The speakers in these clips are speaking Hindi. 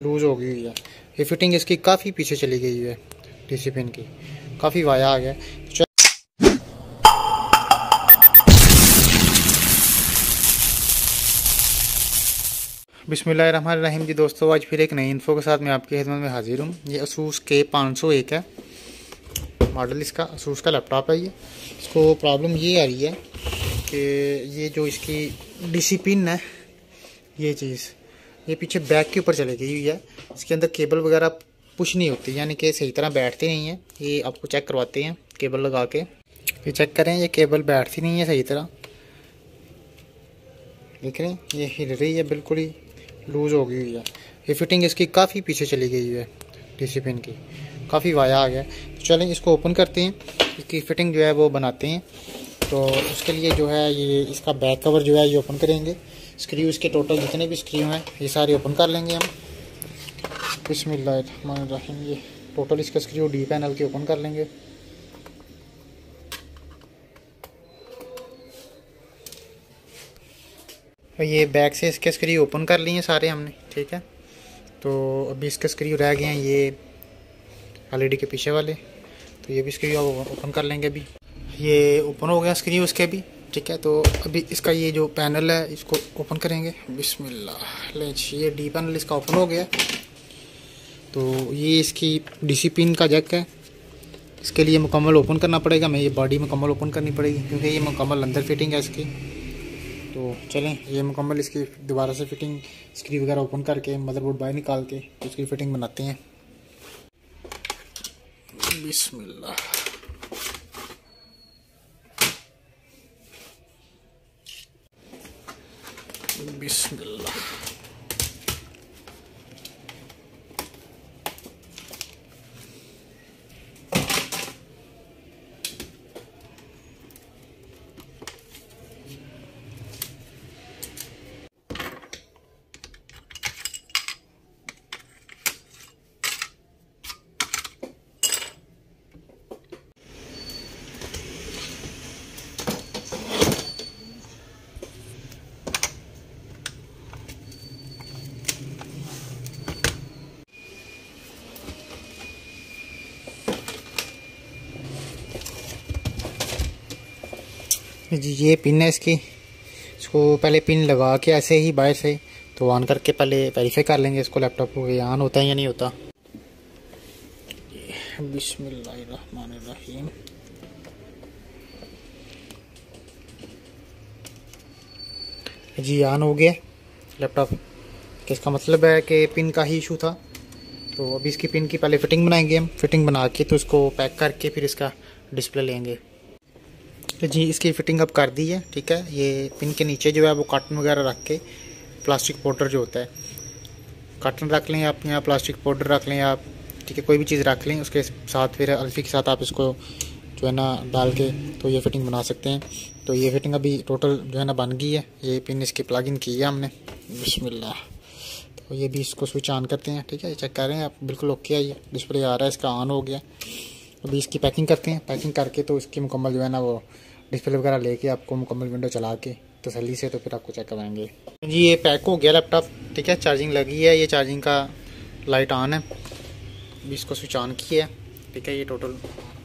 लूज़ हो गई है। ये फिटिंग इसकी काफ़ी पीछे चली गई है, डीसी पिन की काफ़ी वाया आ गया। बिस्मिल्लाहिर्रहमानिर्रहीम जी दोस्तों, आज फिर एक नई इन्फो के साथ मैं आपकी खिदमत में हाजिर हूँ। ये असूस के 501 है मॉडल, इसका असूस का लैपटॉप है। ये इसको प्रॉब्लम ये आ रही है कि ये जो इसकी डीसी पिन है, ये चीज़ ये पीछे बैक के ऊपर चली गई हुई है। इसके अंदर केबल वगैरह पुश नहीं होती, यानी कि सही तरह बैठती नहीं है। ये आपको चेक करवाते हैं केबल लगा के, ये चेक करें, ये केबल बैठती नहीं है सही तरह। देख रहे हैं, ये हिल रही है, बिल्कुल ही लूज़ हो गई हुई है। ये फिटिंग इसकी काफ़ी पीछे चली गई है, डीसी पिन की काफ़ी वाया आ गया। तो चलें इसको ओपन करते हैं, इसकी फ़िटिंग जो है वो बनाते हैं। तो उसके लिए जो है ये इसका बैक कवर जो है ये ओपन करेंगे। स्क्रू इसके टोटल जितने भी स्क्रू हैं ये सारे ओपन कर लेंगे हम। बिस्मिल्लाहिर्रहमानिर्रहीम। ये टोटल इसका स्क्रू डी पैनल के ओपन कर लेंगे। ये बैक से इसके स्क्रू ओपन कर लिए सारे हमने, ठीक है। तो अभी इसके स्क्रू रह गए हैं ये एलईडी के पीछे वाले, तो ये भी स्क्रू ओपन कर लेंगे। अभी ये ओपन हो गया स्क्रू उसके भी, ठीक है। तो अभी इसका ये जो पैनल है इसको ओपन करेंगे। बिस्मिल्लाह, ये डी पैनल इसका ओपन हो गया। तो ये इसकी डीसी पिन का जैक है, इसके लिए मुकम्मल ओपन करना पड़ेगा। हमें ये बॉडी मुकम्मल ओपन करनी पड़ेगी क्योंकि ये मुकम्मल अंदर फिटिंग है इसकी। तो चलें ये मुकम्मल इसकी दोबारा से फिटिंग स्क्रू वगैरह ओपन करके मदरबोर्ड बाहर निकाल के इसकी फिटिंग बनाते हैं। बिस्मिल्लाह, बिस्मिल्लाह। जी ये पिन है इसकी, इसको पहले पिन लगा के ऐसे ही बाहर से तो ऑन करके पहले वेरीफाई कर लेंगे इसको लैपटॉप को ये ऑन होता है या नहीं होता। बिस्मिल्लाहिर्रहमानिर्रहीम। जी ऑन हो गया लैपटॉप। इसका मतलब है कि पिन का ही इशू था। तो अभी इसकी पिन की पहले फिटिंग बनाएंगे हम। फिटिंग बना के तो इसको पैक करके फिर इसका डिस्प्ले लेंगे। तो जी इसकी फ़िटिंग अब कर दी है, ठीक है। ये पिन के नीचे जो है वो कॉटन वगैरह रख के, प्लास्टिक पाउडर जो होता है, कॉटन रख लें आप या प्लास्टिक पाउडर रख लें आप, ठीक है, कोई भी चीज़ रख लें। उसके साथ फिर अल्फ़ी के साथ आप इसको जो है ना डाल के तो ये फ़िटिंग बना सकते हैं। तो ये फ़िटिंग अभी टोटल जो है ना बन गई है। ये पिन इसकी प्लग इन की है हमने। बिस्मिल्लाह। तो ये भी इसको स्विच ऑन करते हैं, ठीक है। ये चेक कर रहे हैं आप, बिल्कुल ओके है, ये डिस्प्ले आ रहा है इसका, ऑन हो गया। अभी इसकी पैकिंग करते हैं। पैकिंग करके तो इसकी मुकम्मल जो है ना वो डिस्प्ले वगैरह लेके आपको मुकम्मल विंडो चला के तसल्ली से तो फिर आपको चेक करवाएंगे। जी ये पैक हो गया लैपटॉप, ठीक है। चार्जिंग लगी है, ये चार्जिंग का लाइट ऑन है। अभी इसको स्विच ऑन किया है, ठीक है। ये टोटल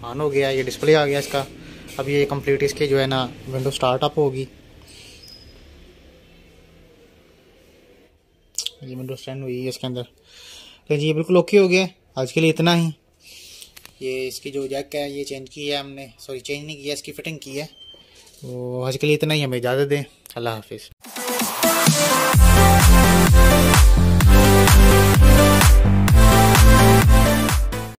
ऑन हो गया, ये डिस्प्ले आ गया इसका। अब ये कंप्लीट इसकी जो है ना विंडो स्टार्टअप होगी। ये विंडो स्टैंड हुई है इसके अंदर। तो जी ये बिल्कुल ओके हो गया। आज के लिए इतना ही। ये इसकी जो जैक है ये चेंज की है हमने, सॉरी चेंज नहीं किया, इसकी फ़िटिंग की है। तो आज के लिए इतना ही, हमें इजाज़त दें। अल्लाह हाफिज़।